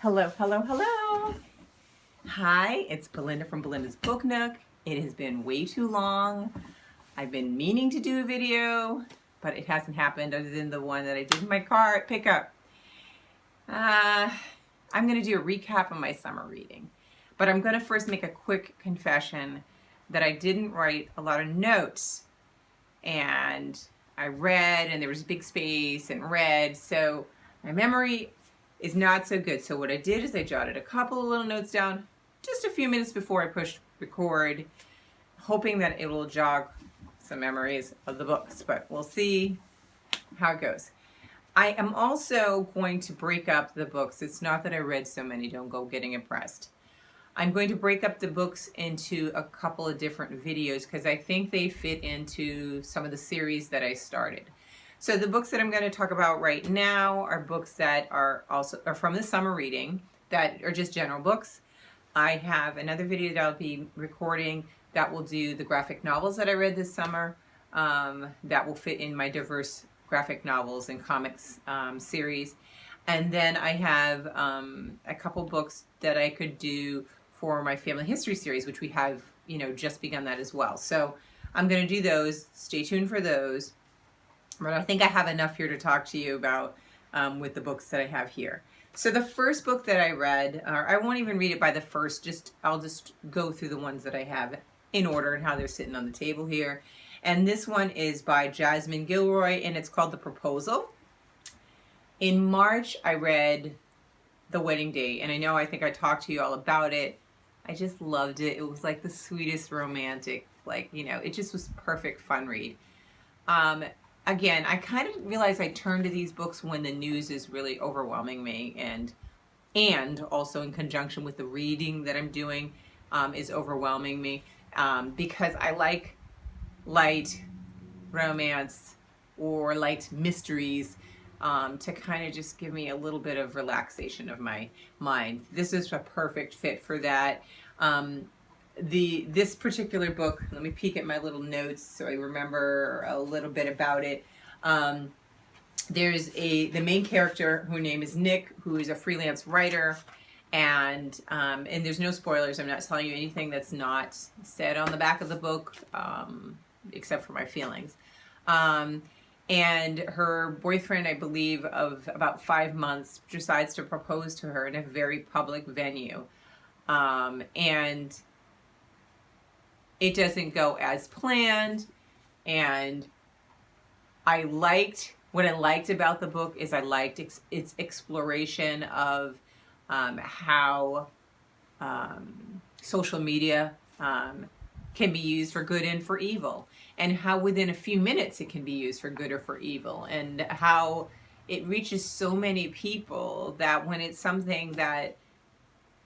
Hello, hello, hello. Hi, it's Belinda from Belinda's Book Nook. It has been way too long. I've been meaning to do a video, but it hasn't happened other than the one that I did in my car at pickup. I'm going to do a recap of my summer reading, but I'm going to first make a quick confession that I didn't write a lot of notes, and I read and there was a big space and read, so my memory is not so good. So what I did is I jotted a couple of little notes down just a few minutes before I pushed record, hoping that it will jog some memories of the books, but we'll see how it goes. I am also going to break up the books. It's not that I read so many, don't go getting impressed. I'm going to break up the books into a couple of different videos because I think they fit into some of the series that I started. So the books that I'm going to talk about right now are books that are from the summer reading that are just general books. I have another video that I'll be recording that will do the graphic novels that I read this summer that will fit in my diverse graphic novels and comics series. And then I have a couple books that I could do for my family history series, which we have, just begun that as well. So I'm going to do those. Stay tuned for those. But I think I have enough here to talk to you about with the books that I have here. So the first book that I read, I won't even read it by the first, I'll just go through the ones that I have in order and how they're sitting on the table here. And this one is by Jasmine Gilroy, and it's called The Proposal. In March, I read The Wedding Day, and I think I talked to you all about it. I just loved it. It was like the sweetest romantic, it just was perfect fun read. Again, I kind of realized I turn to these books when the news is really overwhelming me, and also in conjunction with the reading that I'm doing is overwhelming me because I like light romance or light mysteries to kind of just give me a little bit of relaxation of my mind. This is a perfect fit for that. This particular book, let me peek at my little notes so I remember a little bit about it. There's the main character, whose name is Nick, who is a freelance writer, and there's no spoilers. I'm not telling you anything that's not said on the back of the book, except for my feelings. And her boyfriend, I believe, of about 5 months, decides to propose to her in a very public venue. And it doesn't go as planned, and what I liked about the book is I liked its exploration of how social media can be used for good and for evil, and how within a few minutes it can be used for good or for evil, and how it reaches so many people that when it's something that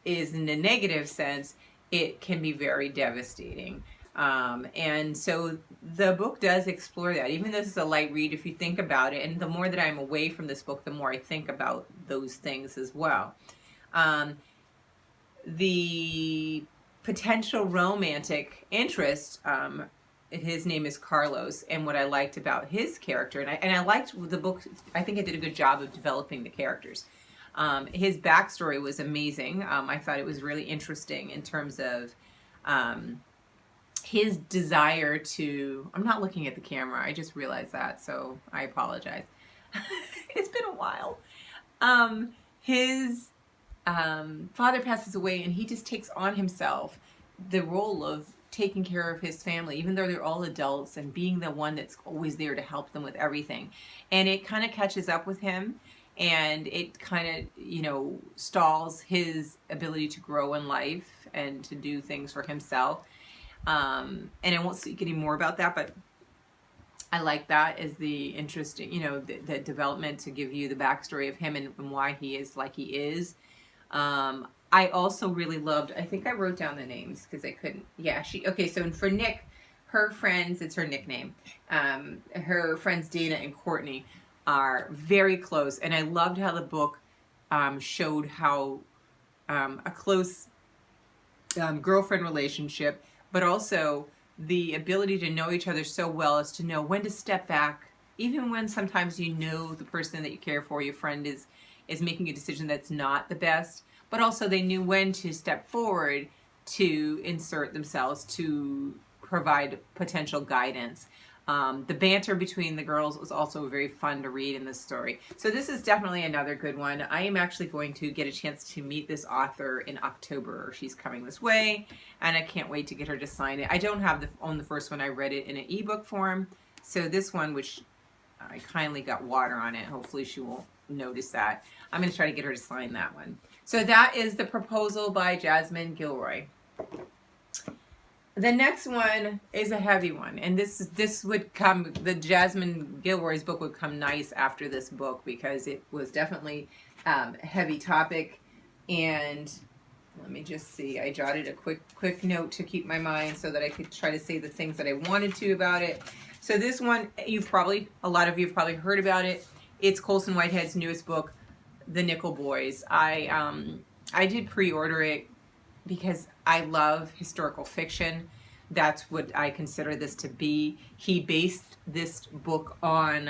is in a negative sense, it can be very devastating. And so the book does explore that, even though this is a light read if you think about it. And the more that I'm away from this book, the more I think about those things as well. The potential romantic interest, his name is Carlos, and what I liked about his character, and I liked the book, I think it did a good job of developing the characters. His backstory was amazing. I thought it was really interesting in terms of his desire to, I'm not looking at the camera, I just realized that, so I apologize. It's been a while. His father passes away, and he just takes on himself the role of taking care of his family, even though they're all adults, and being the one that's always there to help them with everything. And it kind of catches up with him, and it kind of, stalls his ability to grow in life and to do things for himself. And I won't speak any more about that, but I like that as the interesting, the development to give you the backstory of him and why he is like he is. I also really loved, I think I wrote down the names because I couldn't. Yeah, okay, so for Nick, her friends, it's her nickname. Her friends Dana and Courtney are very close, and I loved how the book showed how a close girlfriend relationship, but also the ability to know each other so well as to know when to step back, even when sometimes the person that you care for, your friend, is is making a decision that's not the best, but also they knew when to step forward to insert themselves to provide potential guidance. The banter between the girls was also very fun to read in this story. So this is definitely another good one. I am actually going to get a chance to meet this author in October. She's coming this way, and I can't wait to get her to sign it. I don't own the first one. I read it in an ebook form. So this one, which I kindly got water on it, hopefully she won't notice that. I'm going to try to get her to sign that one. So that is The Proposal by Jasmine Gilroy. The next one is a heavy one, and this would come, the Jasmine Gilroy's book would come nice after this book because it was definitely a heavy topic. And let me just see, I jotted a quick note to keep my mind so that I could try to say the things that I wanted to about it. So this one, a lot of you have probably heard about it. It's Colson Whitehead's newest book, The Nichol Boys. I did pre-order it because I love historical fiction. That's what I consider this to be. He based this book on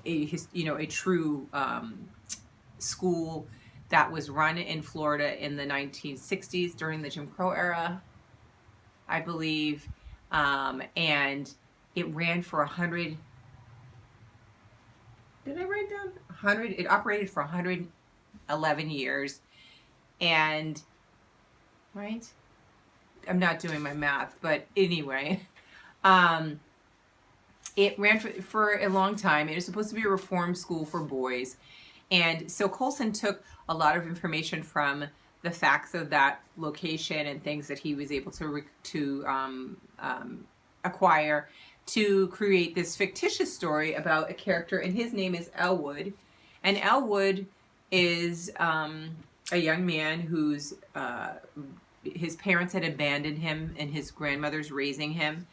a true school that was run in Florida in the 1960s during the Jim Crow era, I believe, and it ran for 100. Did I write down 100? It operated for 111 years, and right. I'm not doing my math, but anyway, it ran for a long time. It was supposed to be a reform school for boys. And so Colson took a lot of information from the facts of that location and things that he was able to acquire to create this fictitious story about a character, and his name is Elwood. And Elwood is a young man who's his parents had abandoned him and his grandmother's raising him.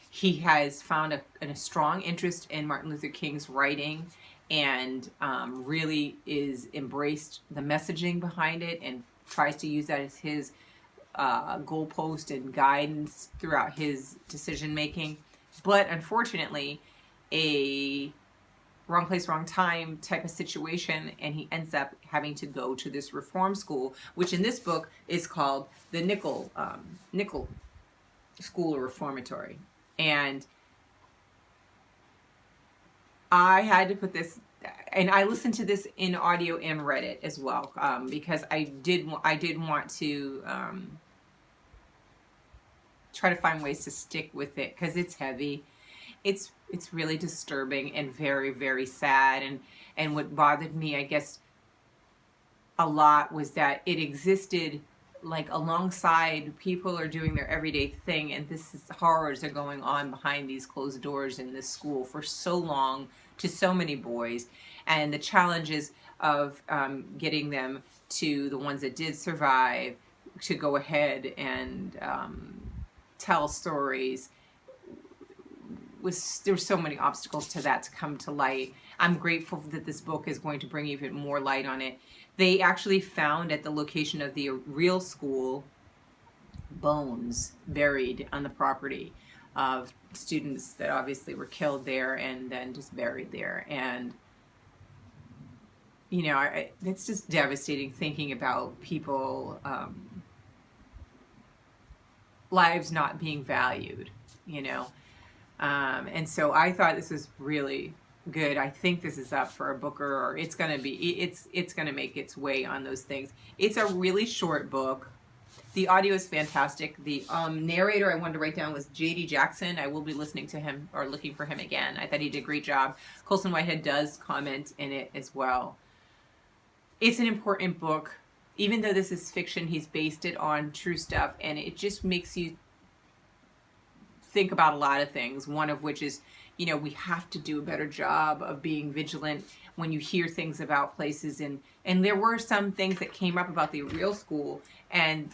He has found a strong interest in Martin Luther King's writing and really is embraced the messaging behind it and tries to use that as his goalpost and guidance throughout his decision making. But unfortunately, a wrong place, wrong time type of situation, and he ends up having to go to this reform school, which in this book is called the Nichol School Reformatory. And I had to put this, and I listened to this in audio and read it as well, because I did want to try to find ways to stick with it because it's heavy. It's really disturbing and very, very sad. And what bothered me, I guess, a lot was that it existed like alongside people are doing their everyday thing, and horrors are going on behind these closed doors in this school for so long to so many boys, and the challenges of getting them, to the ones that did survive, to go ahead and tell stories. There were so many obstacles to that to come to light. I'm grateful that this book is going to bring even more light on it. They actually found at the location of the real school bones buried on the property of students that obviously were killed there and then just buried there. And you know, it's just devastating thinking about people lives not being valued, you know. And so I thought this was really good. I think this is up for a Booker, or it's going to make its way on those things. It's a really short book. The audio is fantastic. The narrator I wanted to write down was J.D. Jackson. I will be listening to him or looking for him again. I thought he did a great job. Colson Whitehead does comment in it as well. It's an important book. Even though this is fiction, he's based it on true stuff, and it just makes you think about a lot of things, one of which is, you know, we have to do a better job of being vigilant when you hear things about places. And there were some things that came up about the real school, and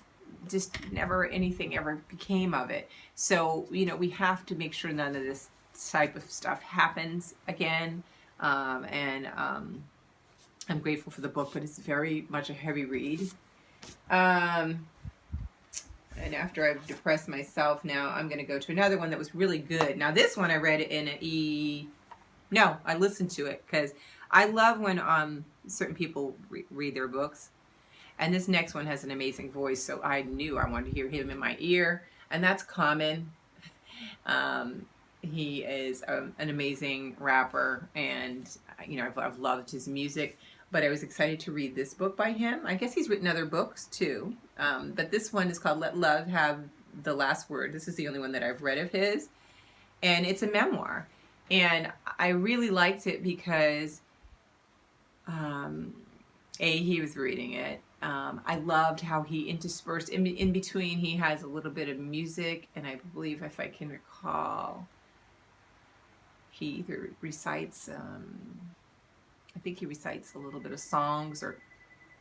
just never anything ever became of it. So, you know, we have to make sure none of this type of stuff happens again. I'm grateful for the book, but it's very much a heavy read. And after I've depressed myself, now I'm going to go to another one that was really good. Now this one I read in I listened to it because I love when certain people read their books. And this next one has an amazing voice, so I knew I wanted to hear him in my ear. And that's Common. He is an amazing rapper, and I've loved his music. But I was excited to read this book by him. I guess he's written other books too, but this one is called "Let Love Have the Last Word." This is the only one that I've read of his, and it's a memoir. And I really liked it because, he was reading it. I loved how he interspersed in between. He has a little bit of music, and I believe, if I can recall, he either recites, I think he recites a little bit of songs or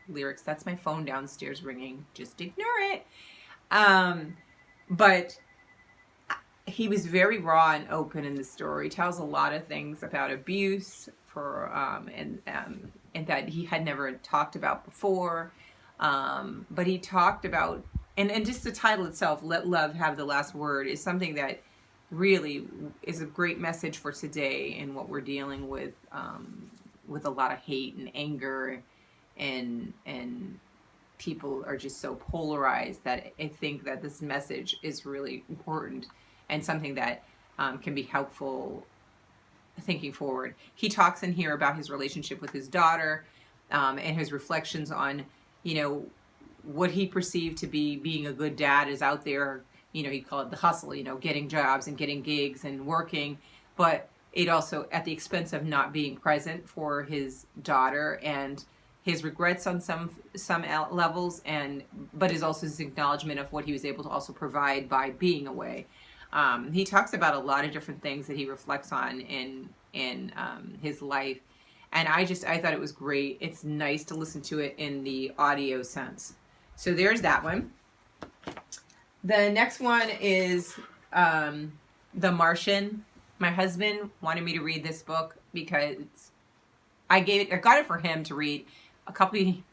lyrics. That's my phone downstairs ringing. Just ignore it. But he was very raw and open in the story. He tells a lot of things about abuse and that he had never talked about before. But he talked about, and just the title itself, "Let Love Have the Last Word," is something that really is a great message for today and what we're dealing with a lot of hate and anger, and people are just so polarized that I think that this message is really important and something that can be helpful thinking forward. He talks in here about his relationship with his daughter, and his reflections on, what he perceived to be being a good dad is out there. He called it the hustle, getting jobs and getting gigs and working, but it also at the expense of not being present for his daughter, and his regrets on some levels, but is also his acknowledgement of what he was able to also provide by being away. He talks about a lot of different things that he reflects on in his life, and I thought it was great. It's nice to listen to it in the audio sense. So there's that one. The next one is The Martian. My husband wanted me to read this book because I got it for him to read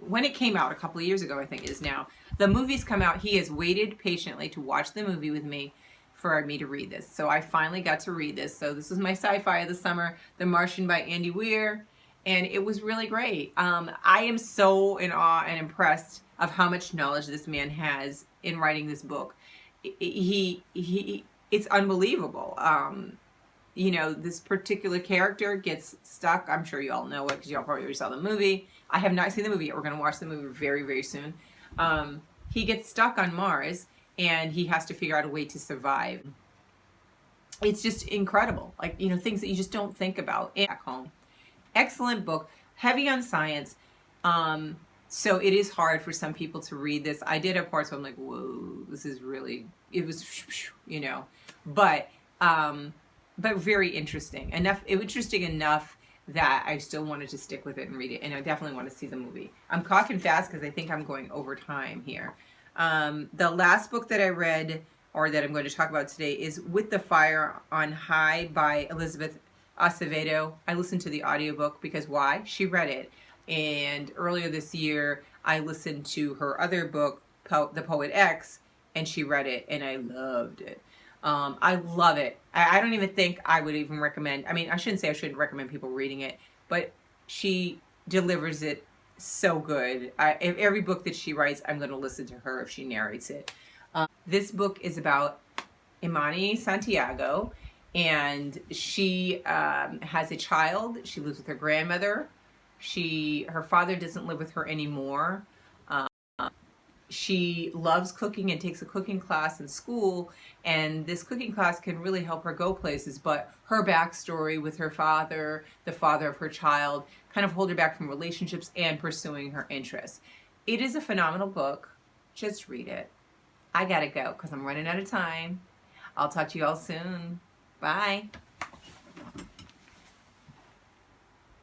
when it came out a couple of years ago, I think it is now. The movie's come out. He has waited patiently to watch the movie with me for me to read this. So I finally got to read this. So this is my sci-fi of the summer, The Martian by Andy Weir, and it was really great. I am so in awe and impressed of how much knowledge this man has in writing this book. It's unbelievable. This particular character gets stuck. I'm sure you all know it because you all probably already saw the movie. I have not seen the movie yet. We're going to watch the movie very, very soon. He gets stuck on Mars, and he has to figure out a way to survive. It's just incredible. Things that you just don't think about back home. Excellent book. Heavy on science. So it is hard for some people to read this. I did have parts where I'm like, whoa, this is really, it was, but very interesting. Interesting enough that I still wanted to stick with it and read it. And I definitely want to see the movie. I'm talking fast because I think I'm going over time here. The last book that I read, or that I'm going to talk about today, is With the Fire on High by Elizabeth Acevedo. I listened to the audiobook because why? She read it. And earlier this year, I listened to her other book, The Poet X, and she read it, and I loved it. I love it. I don't even think I would even recommend, I shouldn't say I shouldn't recommend people reading it, but she delivers it so good. Every book that she writes, I'm going to listen to her if she narrates it. This book is about Imani Santiago, and she has a child. She lives with her grandmother. Her father doesn't live with her anymore. She loves cooking and takes a cooking class in school, and this cooking class can really help her go places, but her backstory with her father, the father of her child, kind of hold her back from relationships and pursuing her interests. It is a phenomenal book. Just read it. I gotta go because I'm running out of time. I'll talk to you all soon. Bye.